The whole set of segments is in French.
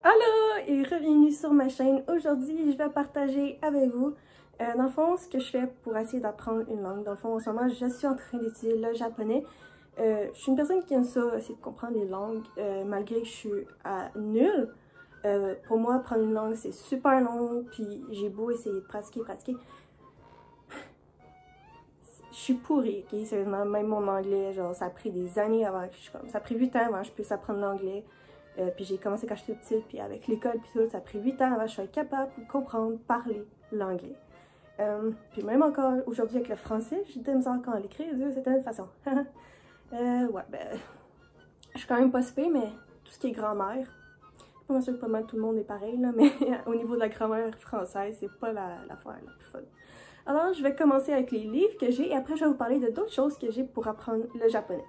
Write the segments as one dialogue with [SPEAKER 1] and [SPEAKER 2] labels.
[SPEAKER 1] Allô et bienvenue sur ma chaîne. Aujourd'hui, je vais partager avec vous, dans le fond, ce que je fais pour essayer d'apprendre une langue. Dans le fond, en ce moment, je suis en train d'étudier le japonais. Je suis une personne qui aime ça, essayer de comprendre les langues, malgré que je suis nulle. Pour moi, apprendre une langue, c'est super long, puis j'ai beau essayer de pratiquer. Je suis pourrie, ok? Sérieusement, même mon anglais, genre, ça a pris des années avant que ça a pris 8 ans avant que je puisse apprendre l'anglais. Puis j'ai commencé quand j'étais petite, puis avec l'école, puis tout, ça a pris 8 ans avant que je sois capable de comprendre, parler l'anglais. Puis même encore aujourd'hui avec le français, j'ai de la misère encore à l'écrire d'une certaine façon. Ouais, ben, je suis quand même pas super, mais tout ce qui est grammaire, pas sûr que pas mal tout le monde est pareil, là, mais au niveau de la grammaire française, c'est pas l'affaire la plus fun. Alors, je vais commencer avec les livres que j'ai et après, je vais vous parler de d'autres choses que j'ai pour apprendre le japonais.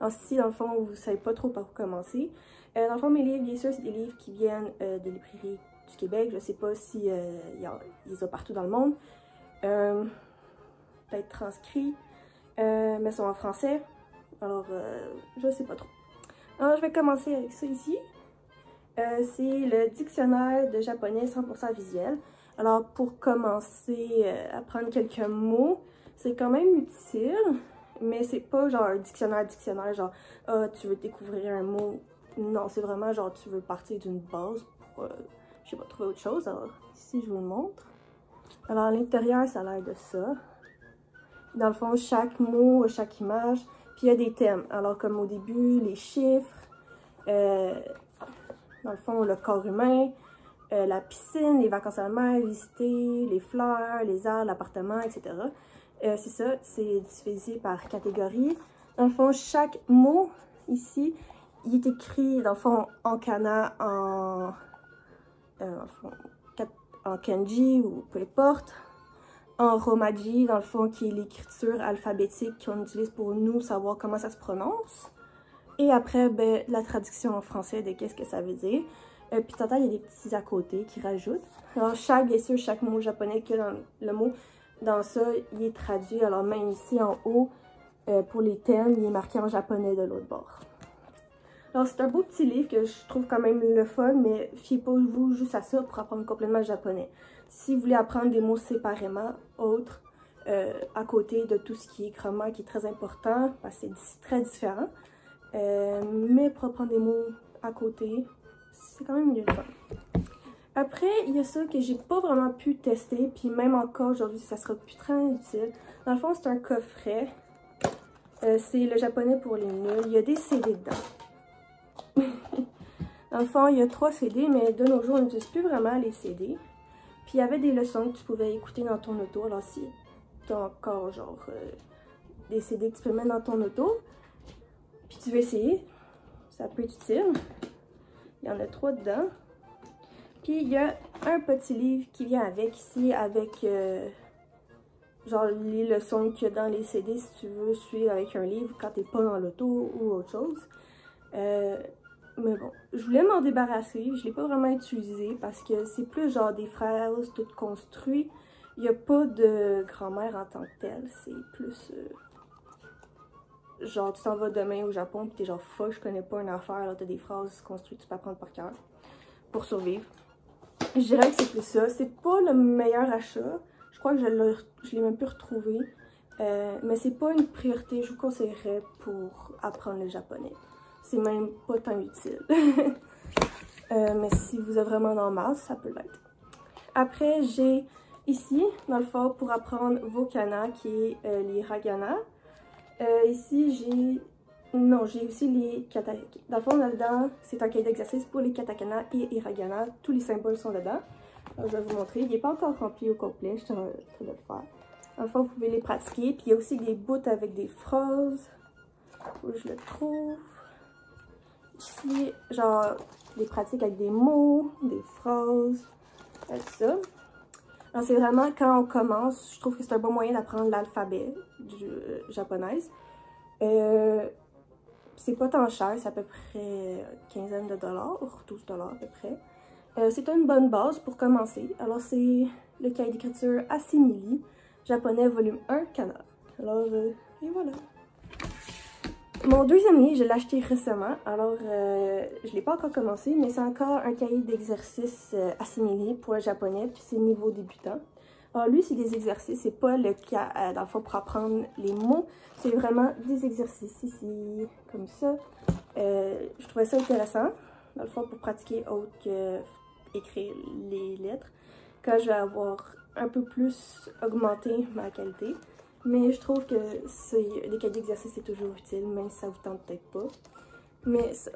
[SPEAKER 1] Alors, si dans le fond, vous ne savez pas trop par où commencer, dans le fond, mes livres, bien sûr, c'est des livres qui viennent des librairies du Québec. Je ne sais pas si y a partout dans le monde. Peut-être transcrits, mais sont en français. Alors, je ne sais pas trop. Alors, je vais commencer avec ça ici. C'est le dictionnaire de japonais 100% visuel. Alors, pour commencer à apprendre quelques mots, c'est quand même utile, mais c'est pas genre un dictionnaire, genre, ah, tu veux découvrir un mot. Non, c'est vraiment genre, tu veux partir d'une base pour, je sais pas, trouver autre chose. Alors, ici, je vous le montre. Alors, à l'intérieur, ça a l'air de ça. Dans le fond, chaque mot, chaque image, puis il y a des thèmes. Alors, comme au début, les chiffres, dans le fond, le corps humain, la piscine, les vacances à la mer, visiter, les fleurs, les arbres, l'appartement, etc. C'est ça, c'est divisé par catégorie. Dans le fond, chaque mot ici, il est écrit, dans le fond, en kana, en kanji ou peu importe, en romaji, dans le fond, qui est l'écriture alphabétique qu'on utilise pour nous savoir comment ça se prononce. Et après, ben, la traduction en français de qu'est-ce que ça veut dire. Puis tantôt, il y a des petits à côté qui rajoutent. Alors, bien sûr, chaque mot japonais que dans le mot, dans ça, il est traduit. Alors, même ici en haut, pour les thèmes, il est marqué en japonais de l'autre bord. Alors, c'est un beau petit livre que je trouve quand même le fun, mais fiez pas vous juste à ça pour apprendre complètement le japonais. Si vous voulez apprendre des mots séparément, autres, à côté de tout ce qui est grammaire, qui est très important, parce que c'est très différent, mais pour apprendre des mots à côté, c'est quand même mieux le fun. Après, il y a ça que j'ai pas vraiment pu tester, puis même encore aujourd'hui, ça sera plus très utile. Dans le fond, c'est un coffret. C'est le japonais pour les nuls. Il y a des CD dedans. Dans le fond, il y a 3 CD, mais de nos jours, on n'utilise plus vraiment les CD. Puis il y avait des leçons que tu pouvais écouter dans ton auto. Alors si tu as encore genre des CD que tu peux mettre dans ton auto, puis tu veux essayer, ça peut être utile. Il y en a 3 dedans. Puis il y a un petit livre qui vient avec ici, avec genre les leçons qu'il y a dans les CD si tu veux suivre avec un livre quand t'es pas dans l'auto ou autre chose. Mais bon, je voulais m'en débarrasser, je l'ai pas vraiment utilisé parce que c'est plus genre des phrases toutes construites. Il n'y a pas de grammaire en tant que telle, c'est plus genre tu t'en vas demain au Japon pis t'es genre fuck, je connais pas une affaire, là t'as des phrases construites, tu peux apprendre par cœur pour survivre. Je dirais que c'est plus ça, c'est pas le meilleur achat, je crois que je l'ai même plus retrouvé, mais c'est pas une priorité, je vous conseillerais pour apprendre le japonais. C'est même pas tant utile. Mais si vous êtes vraiment dans masse, ça peut l'être. Après, j'ai ici, dans le fond, pour apprendre vos kana, qui est les hiragana. Ici, j'ai aussi les katakana. Dans le fond, là-dedans, c'est un cahier d'exercice pour les katakana et hiragana. Tous les symboles sont dedans. Alors, je vais vous montrer. Il n'est pas encore rempli au complet, je suis en train de le faire. Dans le fond, vous pouvez les pratiquer. Puis il y a aussi des bouts avec des phrases. Où je le trouve. Ici, genre, des pratiques avec des mots, des phrases, avec ça. Alors, c'est vraiment, quand on commence, je trouve que c'est un bon moyen d'apprendre l'alphabet du japonaise. C'est pas tant cher, c'est à peu près quinzaine de dollars, 12 dollars à peu près. C'est une bonne base pour commencer. Alors, c'est le cahier d'écriture Asimili, japonais volume 1, kana. Alors, et voilà. Mon deuxième livre, je l'ai acheté récemment, alors je ne l'ai pas encore commencé, mais c'est encore un cahier d'exercices assimilé pour le japonais, puis c'est niveau débutant. Alors lui, c'est des exercices, c'est pas le cas, dans le fond, pour apprendre les mots, c'est vraiment des exercices ici, comme ça. Je trouvais ça intéressant, dans le fond, pour pratiquer autre que écrire les lettres, quand je vais avoir un peu plus augmenté ma qualité. Mais je trouve que les cahiers d'exercice, c'est toujours utile, même si ça vous tente peut-être pas. Mais ça.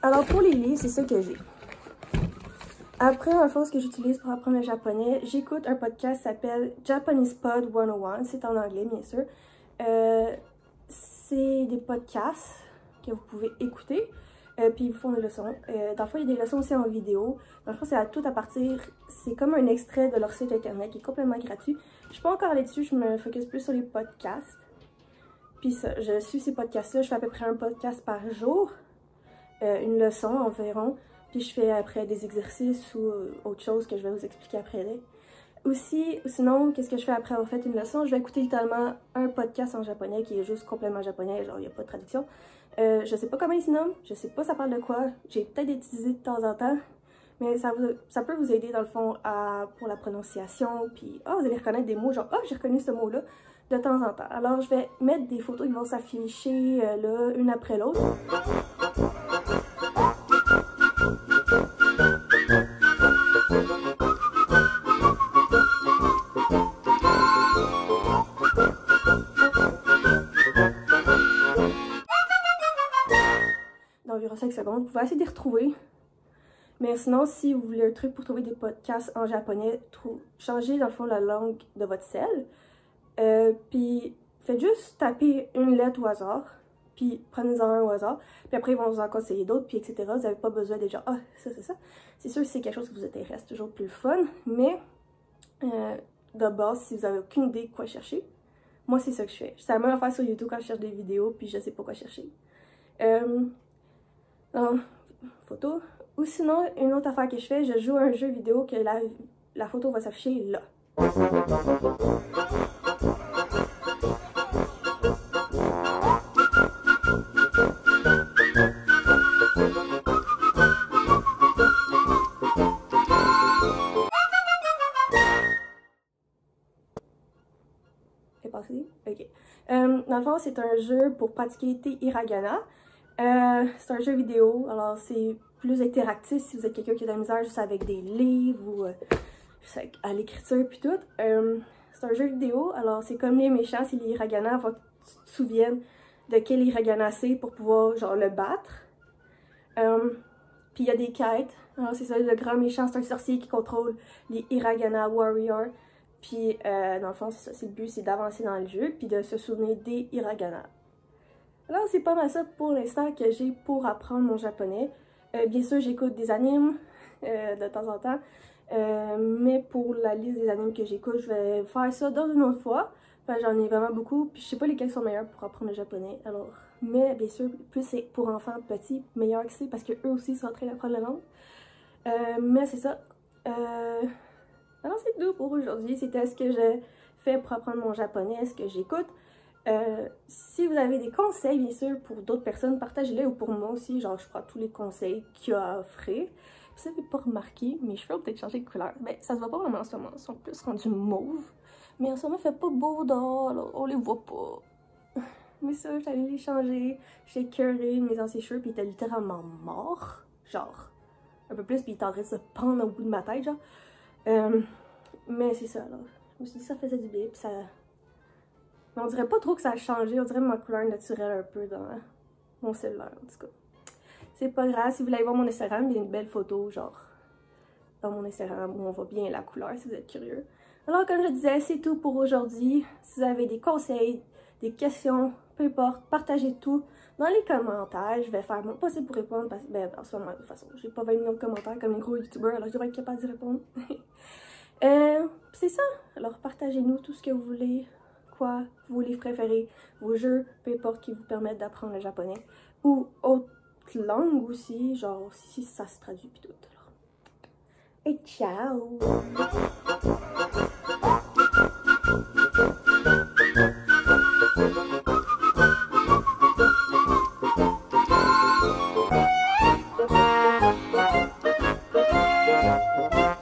[SPEAKER 1] Alors pour les livres, c'est ça que j'ai. Après, en fait, ce que j'utilise pour apprendre le japonais, j'écoute un podcast qui s'appelle Japanese Pod 101. C'est en anglais, bien sûr. C'est des podcasts que vous pouvez écouter. Puis ils font des leçons. Dans le fond, il y a des leçons aussi en vidéo. Dans le fond, c'est tout à partir. C'est comme un extrait de leur site internet qui est complètement gratuit. Je suis pas encore là-dessus, je me focus plus sur les podcasts. Puis ça, je suis ces podcasts-là. Je fais à peu près un podcast par jour. Une leçon environ. Puis je fais après des exercices ou autre chose que je vais vous expliquer après. Aussi, sinon, qu'est-ce que je fais après avoir fait une leçon? Je vais écouter littéralement un podcast en japonais qui est juste complètement japonais, genre il n'y a pas de traduction. Je sais pas comment il se nomme, je sais pas ça parle de quoi, j'ai peut-être utilisé de temps en temps, mais ça peut vous aider dans le fond pour la prononciation, puis vous allez reconnaître des mots, genre j'ai reconnu ce mot-là de temps en temps. Alors je vais mettre des photos qui vont s'afficher là, une après l'autre. D'environ 5 secondes. Vous pouvez essayer de les retrouver. Mais sinon, si vous voulez un truc pour trouver des podcasts en japonais, changez dans le fond la langue de votre cell. Puis faites juste taper une lettre au hasard. Puis prenez-en un au hasard. Puis après, ils vont vous en conseiller d'autres, puis etc. Vous n'avez pas besoin déjà, ça, c'est ça. C'est sûr que c'est quelque chose qui vous intéresse, toujours plus le fun. Mais de base, si vous n'avez aucune idée de quoi chercher, moi, c'est ça que je fais. C'est la même affaire sur YouTube quand je cherche des vidéos, puis je sais pas quoi chercher. Photo. Ou sinon, une autre affaire que je fais, je joue à un jeu vidéo que la photo va s'afficher là. C'est passé? Ok. Dans le fond, c'est un jeu pour pratiquer tes hiragana. C'est un jeu vidéo, alors c'est plus interactif si vous êtes quelqu'un qui a de la misère juste avec des livres ou juste à l'écriture puis tout. C'est un jeu vidéo, alors c'est comme les méchants, c'est les hiragana, il faut que tu te souviennes de quel hiragana c'est pour pouvoir genre le battre. Puis il y a des quêtes, alors c'est ça, le grand méchant c'est un sorcier qui contrôle les hiragana warriors. Puis dans le fond c'est ça, le but c'est d'avancer dans le jeu puis de se souvenir des hiragana. Alors c'est pas mal ça pour l'instant que j'ai pour apprendre mon japonais. Bien sûr j'écoute des animes de temps en temps. Mais pour la liste des animes que j'écoute, je vais faire ça dans une autre fois. J'en ai vraiment beaucoup. Puis je sais pas lesquels sont meilleurs pour apprendre le japonais. Alors, mais bien sûr, plus c'est pour enfants petits, meilleur que c'est parce qu'eux aussi sont en train d'apprendre la langue. Mais c'est ça. Alors c'est tout pour aujourd'hui. C'était ce que j'ai fait pour apprendre mon japonais, ce que j'écoute. Si vous avez des conseils, bien sûr, pour d'autres personnes, partagez-les ou pour moi aussi. Genre, je prends tous les conseils qu'il y a à offrir. Vous n'avez pas remarqué, mes cheveux ont peut-être changé de couleur. Ben, ça se voit pas vraiment en ce moment. Ils sont plus rendus mauve. Mais en ce moment, il fait pas beau dehors, alors on les voit pas. Mais ça, j'allais les changer. J'ai écœuré mes anciens cheveux, puis ils étaient littéralement morts. Genre, un peu plus, puis ils étaient en train de se pendre au bout de ma tête, genre. Mais c'est ça, alors. Je me suis dit ça faisait du bien, puis ça... Mais on dirait pas trop que ça a changé, on dirait ma couleur naturelle un peu dans mon cellulaire, en tout cas. C'est pas grave, si vous voulez aller voir mon Instagram, il y a une belle photo, genre, dans mon Instagram, où on voit bien la couleur, si vous êtes curieux. Alors, comme je disais, c'est tout pour aujourd'hui. Si vous avez des conseils, des questions, peu importe, partagez tout dans les commentaires. Je vais faire mon possible pour répondre, parce que, ben, en ce moment, de toute façon, j'ai pas 20 millions de commentaires comme les gros youtubeurs, alors je devrais être capable d'y répondre. C'est ça, alors partagez-nous tout ce que vous voulez. Quoi, vos livres préférés, vos jeux, peu importe, qui vous permettent d'apprendre le japonais. Ou autre langue aussi, genre si ça se traduit pis tout. Alors. Et ciao! Bye!